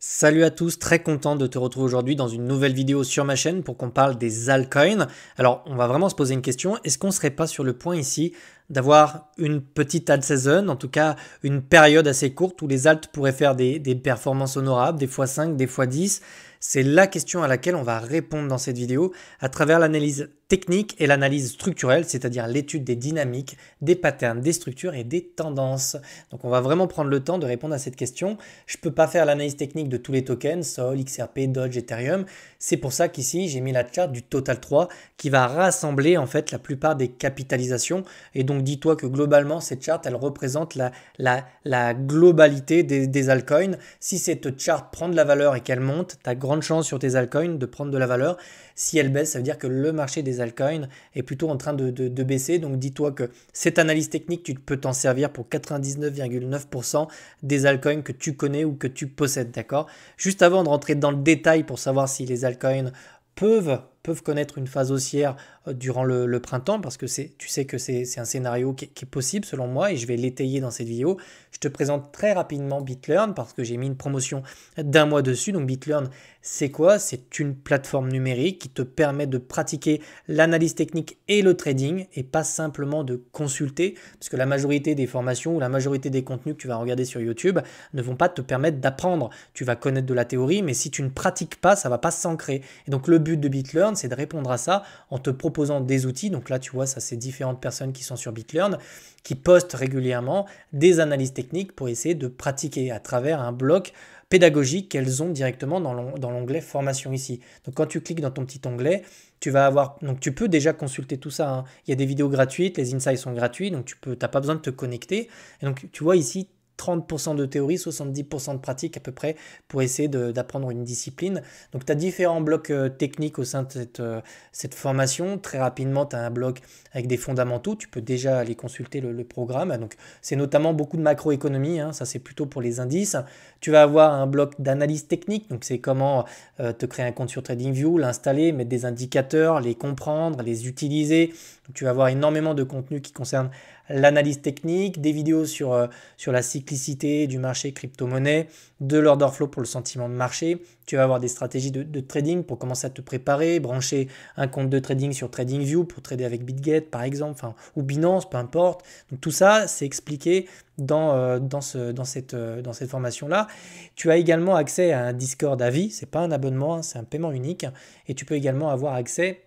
Salut à tous, très content de te retrouver aujourd'hui dans une nouvelle vidéo sur ma chaîne pour qu'on parle des altcoins. Alors, on va vraiment se poser une question, est-ce qu'on ne serait pas sur le point ici d'avoir une petite alt season, en tout cas une période assez courte où les alts pourraient faire des performances honorables, des fois 5, des fois 10? C'est la question à laquelle on va répondre dans cette vidéo à travers l'analyse technique et l'analyse structurelle, c'est-à-dire l'étude des dynamiques, des patterns, des structures et des tendances. Donc on va vraiment prendre le temps de répondre à cette question. Je ne peux pas faire l'analyse technique de tous les tokens, Sol, XRP, Dodge, Ethereum. C'est pour ça qu'ici j'ai mis la charte du Total 3 qui va rassembler en fait la plupart des capitalisations. Et donc dis-toi que globalement cette charte elle représente la globalité des altcoins. Si cette charte prend de la valeur et qu'elle monte, tu as grande chance sur tes altcoins de prendre de la valeur. Si elle baisse, ça veut dire que le marché des altcoins est plutôt en train de baisser. Donc dis-toi que cette analyse technique, tu peux t'en servir pour 99,9% des altcoins que tu connais ou que tu possèdes, d'accord? Juste avant de rentrer dans le détail pour savoir si les altcoins peuvent connaître une phase haussière durant le printemps, parce que tu sais que c'est un scénario qui est possible selon moi, et je vais l'étayer dans cette vidéo. Je te présente très rapidement BitLearn, parce que j'ai mis une promotion d'un mois dessus. Donc BitLearn, c'est quoi? C'est une plateforme numérique qui te permet de pratiquer l'analyse technique et le trading, et pas simplement de consulter, parce que la majorité des formations ou la majorité des contenus que tu vas regarder sur YouTube ne vont pas te permettre d'apprendre. Tu vas connaître de la théorie, mais si tu ne pratiques pas, ça ne va pas s'ancrer. Et donc le but de BitLearn, c'est de répondre à ça en te proposant des outils. Donc là, tu vois, ça c'est différentes personnes qui sont sur BitLearn, qui postent régulièrement des analyses techniques pour essayer de pratiquer à travers un bloc pédagogique qu'elles ont directement dans l'onglet formation ici. Donc quand tu cliques dans ton petit onglet, tu vas avoir, donc tu peux déjà consulter tout ça, hein. Il y a des vidéos gratuites, les insights sont gratuits, donc tu n'as pas besoin de te connecter. Et donc tu vois ici 30% de théorie, 70% de pratique à peu près pour essayer d'apprendre une discipline. Donc tu as différents blocs techniques au sein de cette formation. Très rapidement, tu as un bloc avec des fondamentaux. Tu peux déjà aller consulter le programme. Donc c'est notamment beaucoup de macroéconomie, hein. Ça c'est plutôt pour les indices. Tu vas avoir un bloc d'analyse technique. Donc c'est comment te créer un compte sur TradingView, l'installer, mettre des indicateurs, les comprendre, les utiliser. Donc, tu vas avoir énormément de contenu qui concerne l'analyse technique, des vidéos sur la cyclicité du marché crypto-monnaie, de l'order flow pour le sentiment de marché. Tu vas avoir des stratégies de trading pour commencer à te préparer, brancher un compte de trading sur TradingView pour trader avec BitGet par exemple, enfin, ou Binance, peu importe. Donc tout ça, c'est expliqué dans cette formation-là. Tu as également accès à un Discord à vie, c'est pas un abonnement, hein, c'est un paiement unique, et tu peux également avoir accès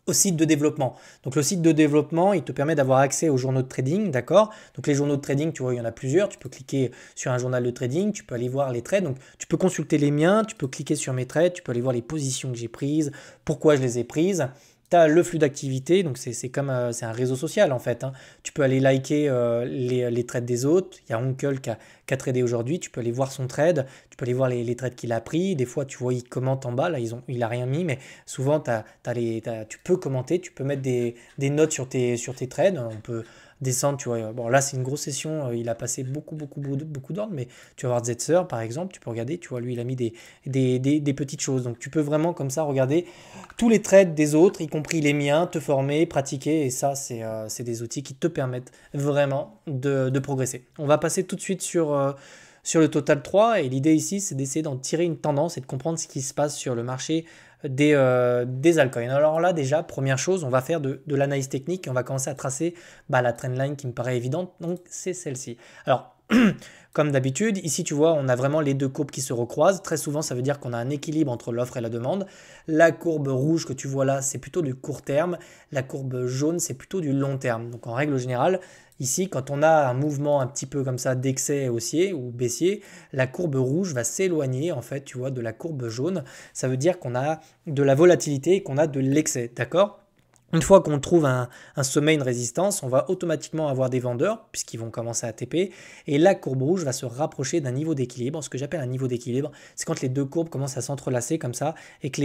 au site de développement. Donc le site de développement, il te permet d'avoir accès aux journaux de trading, d'accord? Donc les journaux de trading, tu vois, il y en a plusieurs. Tu peux cliquer sur un journal de trading, tu peux aller voir les trades. Donc tu peux consulter les miens, tu peux cliquer sur mes trades, tu peux aller voir les positions que j'ai prises, pourquoi je les ai prises. Tu as le flux d'activité, donc c'est comme c'est un réseau social en fait, hein. Tu peux aller liker les trades des autres. Il y a Oncle qui a tradé aujourd'hui, tu peux aller voir son trade, tu peux aller voir les trades qu'il a pris. Des fois, tu vois, il commente en bas, là, il n'a rien mis, mais souvent, tu peux commenter, tu peux mettre des notes sur tes trades. On peut descendre, tu vois. Bon, là, c'est une grosse session, il a passé beaucoup d'ordres, mais tu vas voir Zetzer, par exemple, tu peux regarder, tu vois, lui, il a mis des petites choses. Donc, tu peux vraiment, comme ça, regarder tous les trades des autres, y compris les miens, te former, pratiquer, et ça, c'est des outils qui te permettent vraiment de progresser. On va passer tout de suite sur le Total 3, et l'idée ici, c'est d'essayer d'en tirer une tendance et de comprendre ce qui se passe sur le marché des altcoins. Alors là, déjà, première chose, on va faire de l'analyse technique et on va commencer à tracer la trendline qui me paraît évidente, donc c'est celle-ci. Alors, comme d'habitude, ici tu vois, on a vraiment les deux courbes qui se recroisent. Très souvent, ça veut dire qu'on a un équilibre entre l'offre et la demande. La courbe rouge que tu vois là, c'est plutôt du court terme. La courbe jaune, c'est plutôt du long terme. Donc en règle générale, ici, quand on a un mouvement un petit peu comme ça d'excès haussier ou baissier, la courbe rouge va s'éloigner en fait, tu vois, de la courbe jaune. Ça veut dire qu'on a de la volatilité et qu'on a de l'excès, d'accord? Une fois qu'on trouve un sommet, une résistance, on va automatiquement avoir des vendeurs puisqu'ils vont commencer à TP et la courbe rouge va se rapprocher d'un niveau d'équilibre. Ce que j'appelle un niveau d'équilibre, c'est quand les deux courbes commencent à s'entrelacer comme ça et que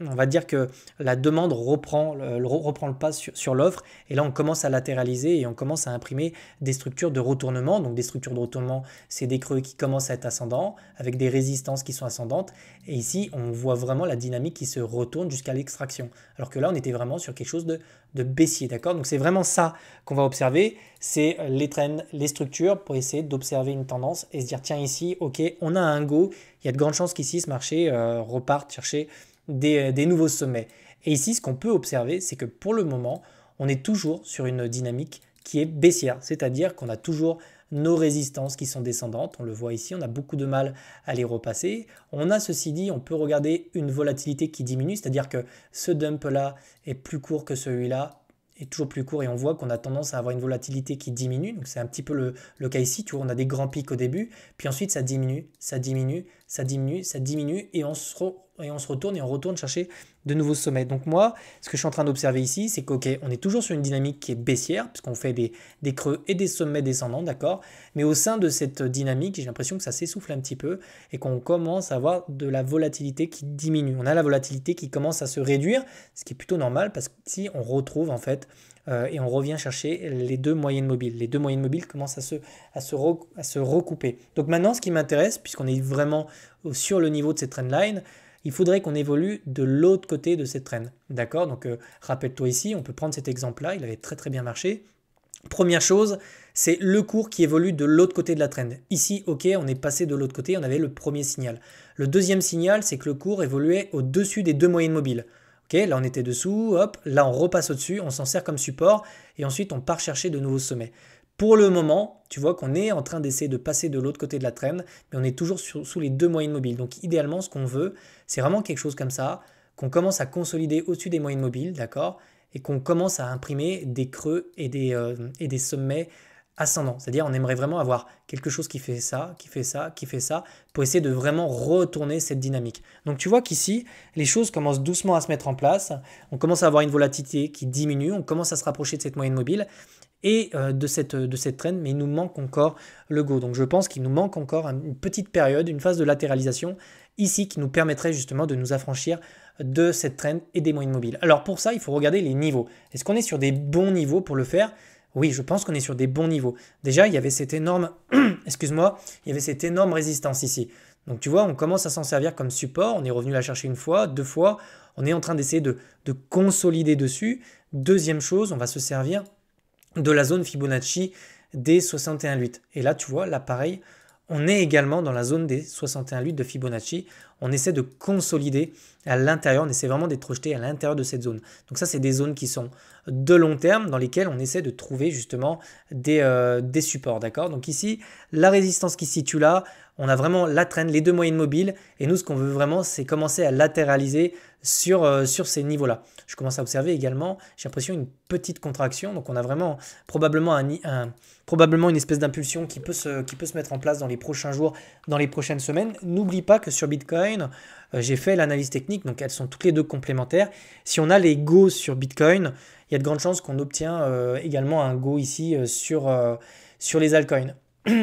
on va dire que la demande reprend le pas sur l'offre et là on commence à latéraliser et on commence à imprimer des structures de retournement. Donc des structures de retournement, c'est des creux qui commencent à être ascendants avec des résistances qui sont ascendantes et ici on voit vraiment la dynamique qui se retourne jusqu'à l'extraction. Alors que là on était vraiment sur quelque chose chose de baissier, d'accord? Donc c'est vraiment ça qu'on va observer, c'est les trends, les structures pour essayer d'observer une tendance et se dire tiens ici, ok, on a un go, il y a de grandes chances qu'ici ce marché reparte chercher des nouveaux sommets. Et ici, ce qu'on peut observer, c'est que pour le moment, on est toujours sur une dynamique qui est baissière, c'est-à-dire qu'on a toujours nos résistances qui sont descendantes, on le voit ici, on a beaucoup de mal à les repasser. On a ceci dit, on peut regarder une volatilité qui diminue, c'est-à-dire que ce dump-là est plus court que celui-là, est toujours plus court et on voit qu'on a tendance à avoir une volatilité qui diminue, donc c'est un petit peu le cas ici, tu vois, on a des grands pics au début, puis ensuite ça diminue, ça diminue, ça diminue, ça diminue et on se retourne et on retourne chercher de nouveaux sommets. Donc moi, ce que je suis en train d'observer ici, c'est qu'ok, on est toujours sur une dynamique qui est baissière, puisqu'on fait des creux et des sommets descendants, d'accord? Mais au sein de cette dynamique, j'ai l'impression que ça s'essouffle un petit peu et qu'on commence à avoir de la volatilité qui diminue. On a la volatilité qui commence à se réduire, ce qui est plutôt normal, parce que si on retrouve en fait, et on revient chercher les deux moyennes mobiles. Les deux moyennes mobiles commencent à se recouper. Donc maintenant, ce qui m'intéresse, puisqu'on est vraiment sur le niveau de cette trendline, il faudrait qu'on évolue de l'autre côté de cette trend. D'accord? Donc rappelle-toi ici, on peut prendre cet exemple-là, il avait très très bien marché. Première chose, c'est le cours qui évolue de l'autre côté de la trend. Ici, ok, on est passé de l'autre côté, on avait le premier signal. Le deuxième signal, c'est que le cours évoluait au-dessus des deux moyennes mobiles. Ok, là on était dessous, hop, là on repasse au-dessus, on s'en sert comme support et ensuite on part chercher de nouveaux sommets. Pour le moment, tu vois qu'on est en train d'essayer de passer de l'autre côté de la trend, mais on est toujours sous les deux moyennes mobiles. Donc idéalement, ce qu'on veut, c'est vraiment quelque chose comme ça, qu'on commence à consolider au-dessus des moyennes mobiles, d'accord, et qu'on commence à imprimer des creux et des sommets ascendants. C'est-à-dire on aimerait vraiment avoir quelque chose qui fait ça, qui fait ça, qui fait ça, pour essayer de vraiment retourner cette dynamique. Donc tu vois qu'ici, les choses commencent doucement à se mettre en place, on commence à avoir une volatilité qui diminue, on commence à se rapprocher de cette moyenne mobile, et de cette trend, mais il nous manque encore le go. Donc je pense qu'il nous manque encore une petite période, une phase de latéralisation ici qui nous permettrait justement de nous affranchir de cette trend et des moyennes mobiles. Alors pour ça, il faut regarder les niveaux. Est-ce qu'on est sur des bons niveaux pour le faire? Oui, je pense qu'on est sur des bons niveaux. Déjà, il y avait cette énorme, excuse-moi, il y avait cette énorme résistance ici. Donc tu vois, on commence à s'en servir comme support. On est revenu la chercher une fois, deux fois. On est en train d'essayer de consolider dessus. Deuxième chose, on va se servir de la zone Fibonacci des 61,8. Et là, tu vois, là, pareil, on est également dans la zone des 61,8 de Fibonacci. On essaie de consolider à l'intérieur, on essaie vraiment d'être projeté à l'intérieur de cette zone. Donc ça, c'est des zones qui sont de long terme dans lesquelles on essaie de trouver justement des supports, d'accord? Donc ici, la résistance qui se situe là, on a vraiment la trend, les deux moyennes mobiles. Et nous, ce qu'on veut vraiment, c'est commencer à latéraliser sur ces niveaux-là. Je commence à observer également, j'ai l'impression, une petite contraction. Donc on a vraiment probablement une espèce d'impulsion qui peut se mettre en place dans les prochains jours, dans les prochaines semaines. N'oublie pas que sur Bitcoin, j'ai fait l'analyse technique, donc elles sont toutes les deux complémentaires. Si on a les go sur Bitcoin, il y a de grandes chances qu'on obtient également un go ici sur les altcoins.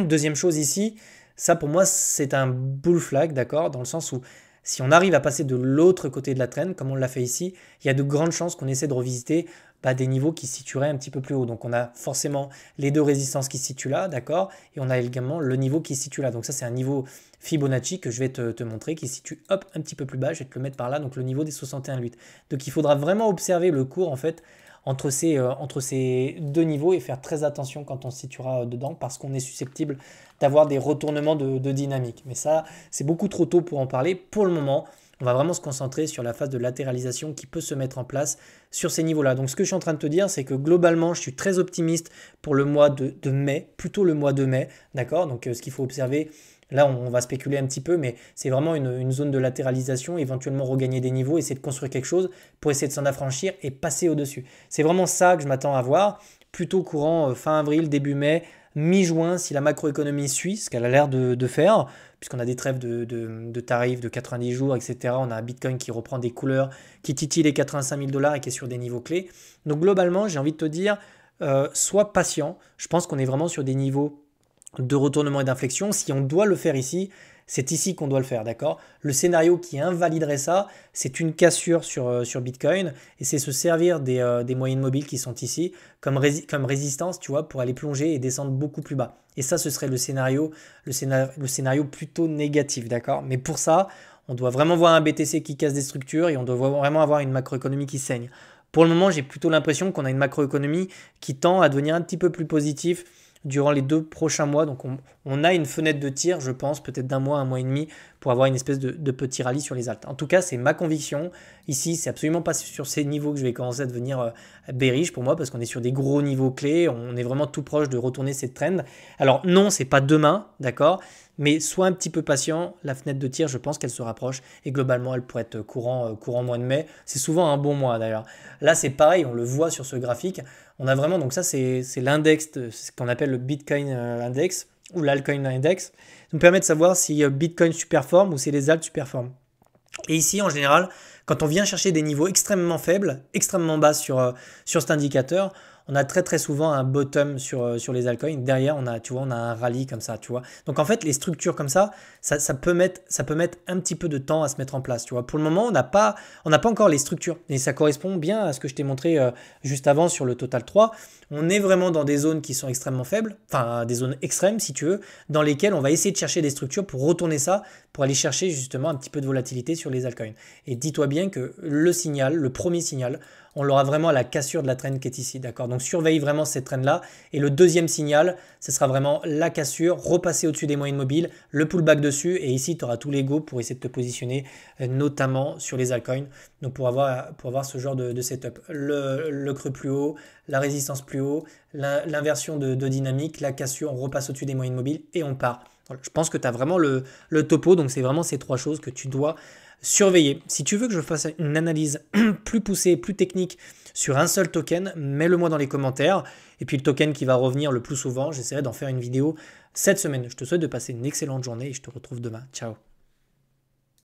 Deuxième chose ici, ça pour moi c'est un bull flag, d'accord, dans le sens où si on arrive à passer de l'autre côté de la trend, comme on l'a fait ici, il y a de grandes chances qu'on essaie de revisiter des niveaux qui se situeraient un petit peu plus haut. Donc on a forcément les deux résistances qui se situent là, d'accord, et on a également le niveau qui se situe là. Donc ça c'est un niveau Fibonacci que je vais te montrer, qui se situe hop, un petit peu plus bas, je vais te le mettre par là, donc le niveau des 61,8. Donc il faudra vraiment observer le cours en fait entre ces deux niveaux et faire très attention quand on se situera dedans parce qu'on est susceptible d'avoir des retournements de dynamique. Mais ça, c'est beaucoup trop tôt pour en parler. Pour le moment, on va vraiment se concentrer sur la phase de latéralisation qui peut se mettre en place sur ces niveaux-là. Donc ce que je suis en train de te dire, c'est que globalement, je suis très optimiste pour le mois de mai, plutôt le mois de mai, d'accord? Donc ce qu'il faut observer, là on va spéculer un petit peu, mais c'est vraiment une zone de latéralisation, éventuellement regagner des niveaux, essayer de construire quelque chose pour essayer de s'en affranchir et passer au-dessus. C'est vraiment ça que je m'attends à voir, plutôt courant fin avril, début mai, mi-juin, si la macroéconomie suit, ce qu'elle a l'air de faire, puisqu'on a des trêves de tarifs de 90 jours, etc. On a un Bitcoin qui reprend des couleurs, qui titille les 85 000 $ et qui est sur des niveaux clés. Donc globalement, j'ai envie de te dire, sois patient. Je pense qu'on est vraiment sur des niveaux de retournement et d'inflexion. Si on doit le faire ici, c'est ici qu'on doit le faire, d'accord? Le scénario qui invaliderait ça, c'est une cassure sur Bitcoin et c'est se servir des moyennes mobiles qui sont ici comme résistance, tu vois, pour aller plonger et descendre beaucoup plus bas. Et ça, ce serait le scénario plutôt négatif, d'accord? Mais pour ça, on doit vraiment voir un BTC qui casse des structures et on doit vraiment avoir une macroéconomie qui saigne. Pour le moment, j'ai plutôt l'impression qu'on a une macroéconomie qui tend à devenir un petit peu plus positive durant les 2 prochains mois. Donc on a une fenêtre de tir, je pense, peut-être d'un mois, un mois et demi, pour avoir une espèce de petit rallye sur les alts. En tout cas, c'est ma conviction. Ici, c'est absolument pas sur ces niveaux que je vais commencer à devenir bearish pour moi, parce qu'on est sur des gros niveaux clés. On est vraiment tout proche de retourner cette trend. Alors non, c'est pas demain, d'accord, mais sois un petit peu patient. La fenêtre de tir, je pense qu'elle se rapproche. Et globalement, elle pourrait être courant mois de mai. C'est souvent un bon mois d'ailleurs. Là, c'est pareil, on le voit sur ce graphique. On a vraiment, donc ça c'est l'index, ce qu'on appelle le Bitcoin Index ou l'Altcoin Index. Ça nous permet de savoir si Bitcoin superforme ou si les alts superforment. Et ici, en général, quand on vient chercher des niveaux extrêmement faibles, extrêmement bas sur cet indicateur, on a très souvent un bottom sur les altcoins. Derrière, on a un rallye comme ça, tu vois. Donc en fait, les structures comme ça peut mettre un petit peu de temps à se mettre en place, tu vois. Pour le moment, on n'a pas encore les structures. Et ça correspond bien à ce que je t'ai montré juste avant sur le Total 3. On est vraiment dans des zones qui sont extrêmement faibles, enfin des zones extrêmes si tu veux, dans lesquelles on va essayer de chercher des structures pour retourner ça, pour aller chercher justement un petit peu de volatilité sur les altcoins. Et dis-toi bien que le premier signal, on l'aura vraiment à la cassure de la trend qui est ici, d'accord? Donc surveille vraiment cette trend-là. Et le deuxième signal, ce sera vraiment la cassure, repasser au-dessus des moyennes mobiles, le pullback dessus. Et ici, tu auras tous les go pour essayer de te positionner, notamment sur les altcoins. Donc pour avoir ce genre de setup. Le creux plus haut, la résistance plus haut, l'inversion de dynamique, la cassure, on repasse au-dessus des moyennes mobiles et on part. Voilà, je pense que tu as vraiment le topo. Donc c'est vraiment ces 3 choses que tu dois surveiller. Si tu veux que je fasse une analyse plus poussée, plus technique sur un seul token, mets-le moi dans les commentaires. Et puis le token qui va revenir le plus souvent, j'essaierai d'en faire une vidéo cette semaine. Je te souhaite de passer une excellente journée et je te retrouve demain. Ciao.